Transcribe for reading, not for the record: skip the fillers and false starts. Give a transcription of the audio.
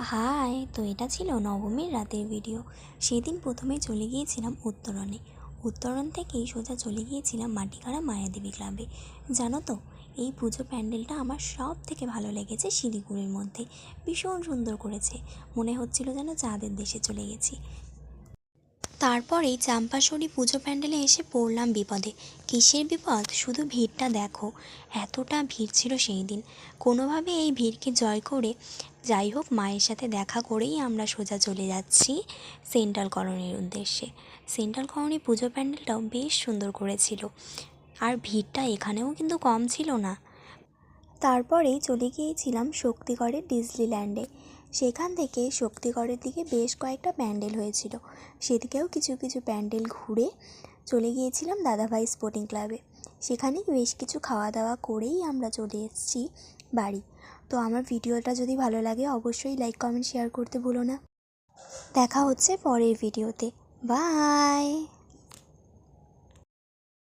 High, তো এটা ছিল নবমীর রাতের ভিডিও। সেদিন প্রথমে চলে গিয়েছিলাম উত্তরণে। উত্তরণ থেকেই সোজা চলে গিয়েছিলাম মাটিখাড়া মায়াদেবী ক্লাবে। জানো তো, এই পুজো প্যান্ডেলটা আমার সব থেকে ভালো লেগেছে শিলিগুড়ির মধ্যে। ভীষণ সুন্দর করেছে, মনে হচ্ছিল যেন চাঁদের দেশে চলে গেছি। তারপরেই চাম্পাশরী পুজো প্যান্ডেলে এসে পড়লাম বিপদে। কিসের বিপদ? শুধু ভিড়টা দেখো, এতটা ভিড় ছিল সেই দিন। কোনোভাবে এই ভিড়কে জয় করে, যাই হোক, মায়ের সাথে দেখা করেই আমরা সোজা চলে যাচ্ছি সেন্ট্রাল কলোনির উদ্দেশ্যে। সেন্ট্রাল কলোনি পুজো প্যান্ডেলটাও বেশ সুন্দর করেছিল, আর ভিড়টা এখানেও কিন্তু কম ছিল না। তারপরেই চলে গিয়েছিলাম শক্তিগড়ের ডিজনিল্যান্ডে। সেখান থেকে শক্তিগড়ের দিকে বেশ কয়েকটা প্যান্ডেল হয়েছিল, সেদিকেও কিছু কিছু প্যান্ডেল ঘুরে চলে গিয়েছিলাম দাদাভাই স্পোর্টিং ক্লাবে। সেখানে বেশ কিছু খাওয়া দাওয়া করেই আমরা চলে এসেছি বাড়ি। তো আমার ভিডিওটা যদি ভালো লাগে অবশ্যই লাইক কমেন্ট শেয়ার করতে ভুলো না। দেখা হচ্ছে পরের ভিডিওতে। বাই।